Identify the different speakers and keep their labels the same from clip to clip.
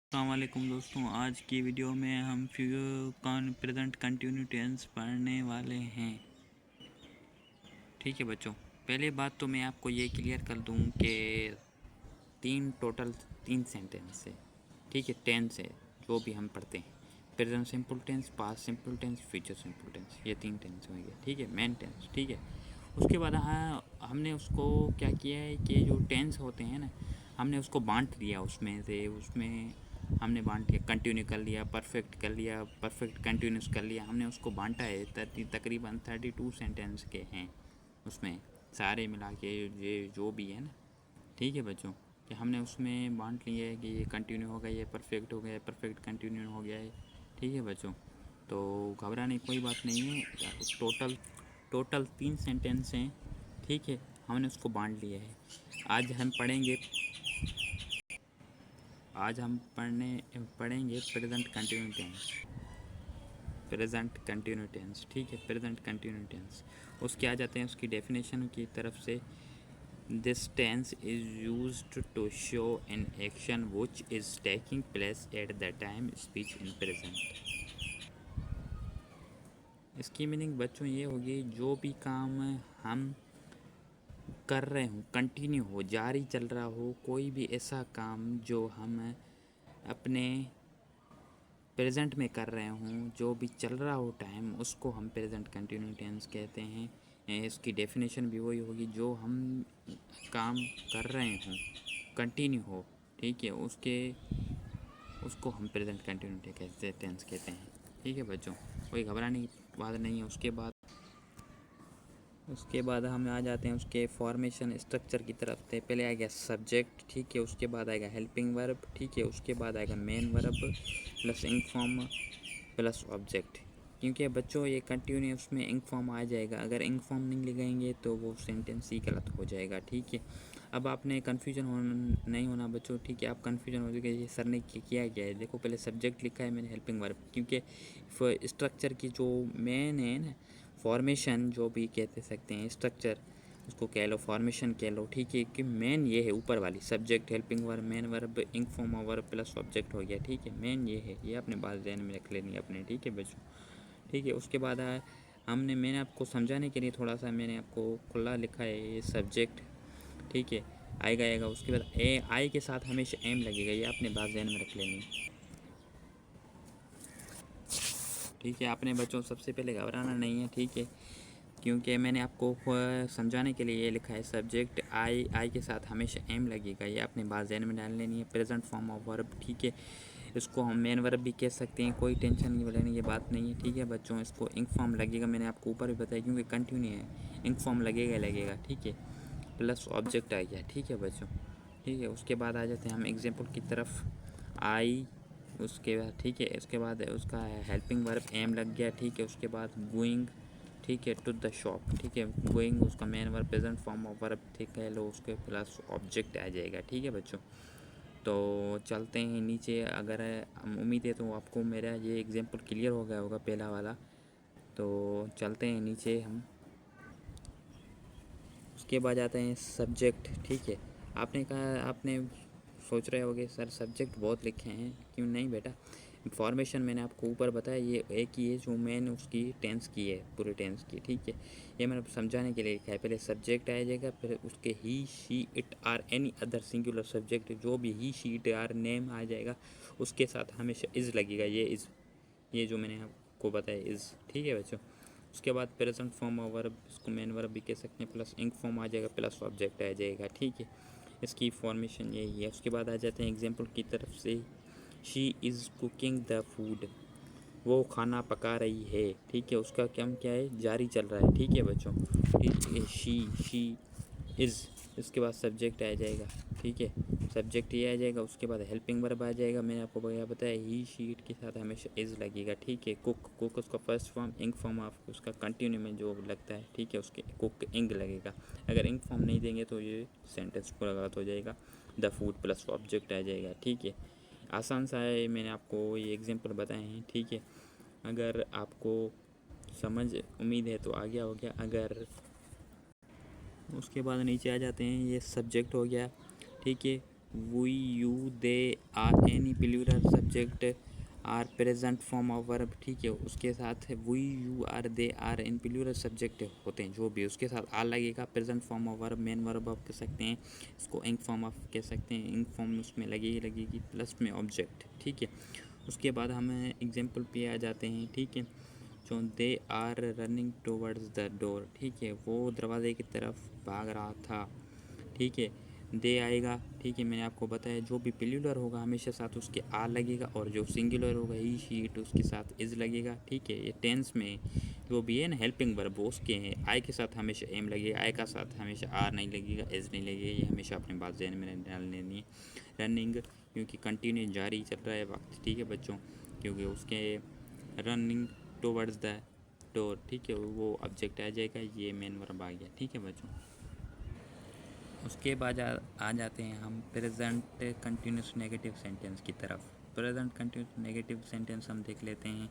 Speaker 1: अस्सलाम वालेकुम दोस्तों, आज की वीडियो में हम प्रेजेंट कंटिन्यू टेंस पढ़ने वाले हैं। ठीक है बच्चों, पहले बात तो मैं आपको ये क्लियर कर दूं कि टोटल तीन सेंटेंस है। ठीक है, टेंस है जो भी हम पढ़ते हैं, present simple tense, past simple tense, future simple tense, ये तीन टेंस होंगे। ठीक है, मेन टेंस। ठीक है, उसके बाद हमने उसको क्या किया है कि जो टेंस होते हैं ना, हमने उसको बांट दिया। उसमें हमने बांट लिया, कंटिन्यू कर लिया, परफेक्ट कर लिया, परफेक्ट कंटिन्यूस कर लिया। हमने उसको बांटा है। तकरीबन 32 सेंटेंस के हैं उसमें, सारे मिला के ये जो भी है ना। ठीक है बच्चों, कि हमने उसमें बांट लिया है कि ये कंटिन्यू हो गया, ये परफेक्ट हो गया, परफेक्ट कंटिन्यू हो गया है। ठीक है बच्चों, तो घबराने की कोई बात नहीं है। टोटल 3 सेंटेंस हैं। ठीक है, हमने उसको बांट लिया है। आज हम पढ़ेंगे पढ़ेंगे present continue tense. Present continue tense, ठीक है, प्रेजेंट कंटिन्यू टेंस। उसके आ जाते हैं उसकी डेफिनेशन की तरफ से। This tense is used to show an action which is taking place at the time speech in present. इसकी मीनिंग बच्चों ये होगी, जो भी काम हम कर रहे हो, कंटिन्यू हो, जारी चल रहा हो, कोई भी ऐसा काम जो हम अपने प्रेजेंट में कर रहे हों, जो भी चल रहा हो टाइम, उसको हम प्रेजेंट कंटिन्यू टेंस कहते हैं। इसकी डेफिनेशन भी वही होगी, जो हम काम कर रहे हों, कंटिन्यू हो, ठीक है, उसको हम प्रेजेंट कंटिन्यू टेंस कहते हैं। ठीक है बच्चों, कोई घबराने की बात नहीं है। उसके बाद हम आ जाते हैं उसके फॉर्मेशन स्ट्रक्चर की तरफ से। पहले आएगा सब्जेक्ट, ठीक है, उसके बाद आएगा हेल्पिंग वर्ब, ठीक है, उसके बाद आएगा main verb plus ing form plus object. क्योंकि बच्चों ये कंटिन्यूस में इंक फॉर्म आ जाएगा, अगर इंक फॉर्म नहीं लगाएंगे तो वो सेंटेंस ही गलत हो जाएगा। ठीक है, अब आपने कन्फ्यूजन नहीं होना बच्चों। ठीक है, आप कन्फ्यूजन हो जाएगा, ये सर ने किया क्या है। देखो, पहले सब्जेक्ट लिखा है मैंने, हेल्पिंग वर्ब, क्योंकि स्ट्रक्चर की जो मेन है ना, फॉर्मेशन जो भी कहते सकते हैं, स्ट्रक्चर उसको कह लो, फॉर्मेशन कह लो। ठीक है, कि मेन ये है ऊपर वाली, subject, helping verb, main verb, ing form verb plus object हो गया। ठीक है, मेन ये है, ये अपने बात ध्यान में रख लेनी है अपने। ठीक है बच्चों, ठीक है। उसके बाद मैंने आपको समझाने के लिए थोड़ा सा मैंने आपको खुला लिखा है ये सब्जेक्ट। ठीक है, आएगा। उसके बाद आई के साथ हमेशा एम लगेगा, ये अपने बात ध्यान में रख लेनी है। ठीक है, आपने बच्चों सबसे पहले घबराना नहीं है। ठीक है, क्योंकि मैंने आपको समझाने के लिए ये लिखा है, सब्जेक्ट आई के साथ हमेशा एम लगेगा, ये अपने बात ध्यान में डाल लेनी है। प्रेजेंट फॉर्म ऑफ वर्ब, ठीक है, इसको हम मेन वर्ब भी कह सकते हैं, कोई टेंशन नहीं लेने की बात नहीं है। ठीक है बच्चों, इसको इंक फॉर्म लगेगा, मैंने आपको ऊपर भी बताया, क्योंकि कंटिन्यू है, इंक फॉर्म लगेगा। ठीक है, प्लस ऑब्जेक्ट आ गया। ठीक है बच्चों, ठीक है। उसके बाद आ जाते हैं हम एग्जाम्पल की तरफ। आई, उसके बाद ठीक है, उसके बाद उसका हेल्पिंग वर्ब एम लग गया। ठीक है, उसके बाद गोइंग, ठीक है, टू द शॉप, ठीक है, गोइंग उसका main verb, present form of verb, ठीक है, लो उसके प्लस ऑब्जेक्ट आ जाएगा। ठीक है बच्चों, तो चलते हैं नीचे। अगर उम्मीद है तो आपको मेरा ये एग्जांपल क्लियर हो गया होगा, पहला वाला। तो चलते हैं नीचे हम। उसके बाद आते हैं सब्जेक्ट। ठीक है, आपने सोच रहे होगे सर सब्जेक्ट बहुत लिखे हैं, क्यों नहीं बेटा, फॉर्मेशन मैंने आपको ऊपर बताया, ये एक ही है जो मैंने उसकी टेंस की है, पूरे टेंस की। ठीक है, ये मैंने समझाने के लिए लिखा है। पहले सब्जेक्ट आ जाएगा, फिर उसके he, she, it, or, any other singular subject, जो भी he, she, it, or, name आ जाएगा, उसके साथ हमेशा इज़ लगेगा। ये जो मैंने आपको बताया इज़। ठीक है बच्चों, उसके बाद प्रेजेंट फॉर्म ऑफ वर्ब, इसको मेन वर्ब भी कह सकते हैं, प्लस इंक फॉर्म आ जाएगा, प्लस ऑब्जेक्ट आ जाएगा। ठीक है, इसकी फॉर्मेशन यही है। उसके बाद आ जाते हैं एग्जांपल की तरफ से। She is cooking the food, वो खाना पका रही है। ठीक है, उसका काम क्या है, जारी चल रहा है। ठीक है बच्चों, ठीक है, शी इज़, इसके बाद सब्जेक्ट आ जाएगा। ठीक है, सब्जेक्ट ये आ जाएगा, उसके बाद हेल्पिंग वर्ब आ जाएगा। मैंने आपको बताया ही, शी, इट के साथ हमेशा इज़ लगेगा। ठीक है, कुक उसका first form, ing form of उसका कंटिन्यू में जो लगता है। ठीक है, उसके कुक इंग लगेगा। अगर इंक फॉर्म नहीं देंगे तो ये सेंटेंस पूरा गलत हो जाएगा। द फूड प्लस ऑब्जेक्ट आ जाएगा। ठीक है, आसान सा है, मैंने आपको ये एग्जांपल बताए हैं। ठीक है, अगर आपको समझ, उम्मीद है तो आ गया हो गया। अगर उसके बाद नीचे आ जाते हैं, ये सब्जेक्ट हो गया। ठीक है, we you they are any plural subject are present form of verb, ठीक है। उसके साथ we you are they are इन प्लूरल सब्जेक्ट होते हैं जो भी, उसके साथ आर लगेगा। Present form of verb, main verb आप कह सकते हैं, इसको इंक फॉर्म आप कह सकते हैं। इंक फॉर्म उसमें लगेगी प्लस में ऑब्जेक्ट, ठीक है। उसके बाद हम एग्जाम्पल पे आ जाते हैं, ठीक है। जो they are running towards the door, ठीक है, वो दरवाजे की तरफ भाग रहा था, ठीक है। दे आएगा, ठीक है, मैंने आपको बताया जो भी प्लूरल होगा हमेशा साथ उसके आर लगेगा, और जो सिंगुलर होगा ही शी इट उसके साथ इज लगेगा, ठीक है। ये टेंस में जो भी है ना हेल्पिंग वर्ब वो उसके हैं, आई के साथ हमेशा एम लगेगा, आई का साथ हमेशा आर नहीं लगेगा, इज नहीं लगेगा। ये हमेशा अपने बात जहन में डाल लेनी है। रनिंग क्योंकि कंटिन्यू जारी चल रहा है वक्त, ठीक है बच्चों, क्योंकि उसके रनिंग टूवर्ड्स द डोर, ठीक है, वो ऑब्जेक्ट आ जाएगा, ये मेन वर्ब आ गया, ठीक है बच्चों। उसके बाद आ जाते हैं हम प्रेजेंट कंटिन्यूस नेगेटिव सेंटेंस की तरफ। प्रेजेंट कंटिन्यूस नेगेटिव सेंटेंस हम देख लेते हैं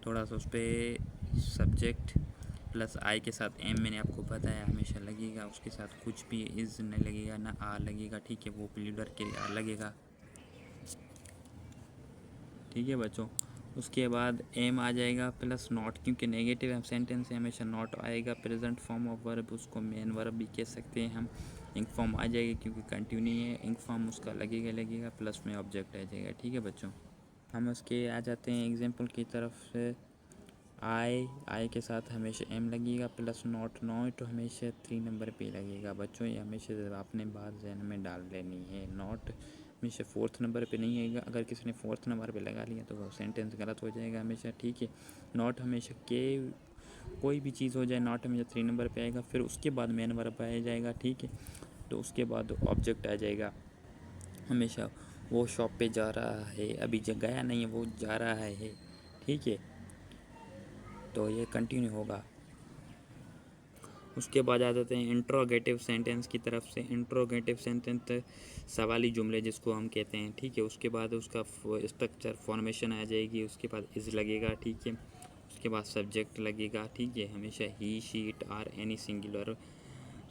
Speaker 1: थोड़ा सा। उस पर सब्जेक्ट प्लस आई के साथ एम मैंने आपको बताया हमेशा लगेगा, उसके साथ कुछ भी इज़ नहीं लगेगा, ना आर लगेगा, ठीक है, वो प्लूरल के लिए आर लगेगा, ठीक है बच्चों। उसके बाद एम आ जाएगा प्लस नॉट, क्योंकि नेगेटिव सेंटेंस से हमेशा नॉट आएगा। प्रेजेंट फॉर्म ऑफ वर्ब, उसको मेन वर्ब भी कह सकते हैं हम। इंक फॉर्म आ जाएगी क्योंकि कंटिन्यू है, इंक फॉर्म उसका लगेगा प्लस में ऑब्जेक्ट आ जाएगा, ठीक है बच्चों। हम उसके आ जाते हैं एग्जाम्पल की तरफ से। आई के साथ हमेशा एम लगेगा प्लस नॉट, नॉट हमेशा 3 नंबर पे लगेगा बच्चों, ये हमेशा आपने बात जहन में डाल लेनी है। नॉट हमेशा 4th नंबर पे नहीं आएगा, अगर किसी ने 4th नंबर पे लगा लिया तो वो सेंटेंस गलत हो जाएगा हमेशा, ठीक है। नॉट हमेशा के कोई भी चीज़ हो जाए, नॉट हमेशा 3 नंबर पे आएगा, फिर उसके बाद मेन वर्ब आ जाएगा, ठीक है। तो उसके बाद ऑब्जेक्ट आ जाएगा हमेशा। वो शॉप पे जा रहा है, अभी गया नहीं है, वो जा रहा है, ठीक है, तो ये कंटिन्यू होगा। उसके बाद आ जाते हैं इंट्रोगेटिव सेंटेंस की तरफ से। इंट्रोगेटिव सेंटेंस सवाली जुमले जिसको हम कहते हैं, ठीक है। उसके बाद उसका स्ट्रक्चर फॉर्मेशन आ जाएगी, उसके बाद इज लगेगा, ठीक है। उसके बाद सब्जेक्ट लगेगा, ठीक है, हमेशा he she it or any singular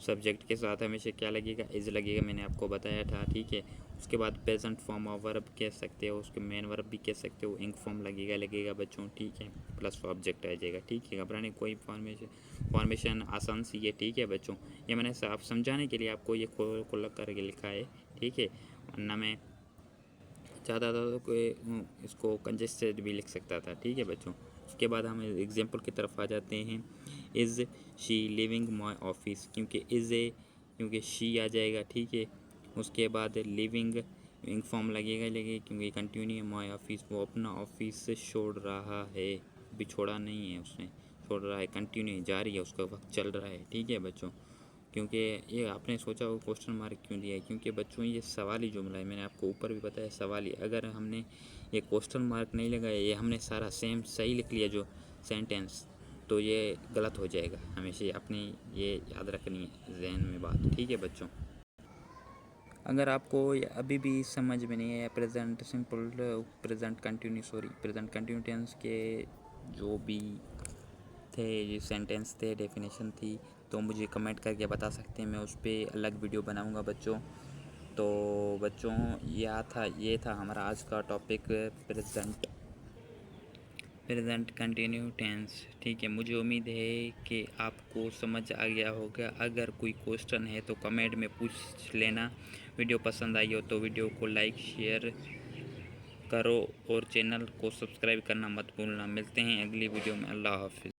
Speaker 1: subject के साथ हमेशा क्या लगेगा, इज लगेगा, मैंने आपको बताया था, ठीक है। उसके बाद प्रेजेंट फॉर्म ऑफ वर्ब कह सकते हो, उसके मेन वर्ब भी कह सकते हो, इंक फॉर्म लगेगा बच्चों, ठीक है, प्लस ऑब्जेक्ट आ जाएगा, ठीक है। घबराने कोई फॉर्मेशन आसान सी है, ठीक है बच्चों। ये मैंने आप समझाने के लिए आपको ये खोल करके लिखा है, ठीक है, वरना मैं चाहता था तो कोई इसको कंजेस्टेड भी लिख सकता था, ठीक है बच्चों। उसके बाद हम एग्जाम्पल की तरफ आ जाते हैं। Is she living my office, क्योंकि शी आ जाएगा, ठीक है। उसके बाद लिविंग इंक फॉर्म लगेगा क्योंकि कंटिन्यू है, माई ऑफिस, वो अपना ऑफिस छोड़ रहा है, अभी छोड़ा नहीं है उसने, छोड़ रहा है, कंटिन्यू जारी है, उसका वक्त चल रहा है, ठीक है बच्चों। क्योंकि ये आपने सोचा वो क्वेश्चन मार्क क्यों दिया है, क्योंकि बच्चों ये सवाली जुमला है, मैंने आपको ऊपर भी बताया सवाली। अगर हमने ये क्वेश्चन मार्क नहीं लगाया, ये हमने सारा सेम सही लिख लिया जो सेंटेंस, तो ये गलत हो जाएगा। हमेशा अपनी ये याद रखनी है जहन में बात, ठीक है बच्चों। अगर आपको अभी भी समझ में नहीं आया present simple, present continue tense के जो भी थे सेंटेंस थे, डेफिनेशन थी, तो मुझे कमेंट करके बता सकते हैं, मैं उस पर अलग वीडियो बनाऊंगा बच्चों। तो बच्चों ये था हमारा आज का टॉपिक, प्रेजेंट कंटिन्यू टेंस, ठीक है। मुझे उम्मीद है कि आपको समझ आ गया होगा। अगर कोई क्वेश्चन है तो कमेंट में पूछ लेना। वीडियो पसंद आई हो तो वीडियो को लाइक शेयर करो और चैनल को सब्सक्राइब करना मत भूलना। मिलते हैं अगली वीडियो में, अल्लाह हाफिज़।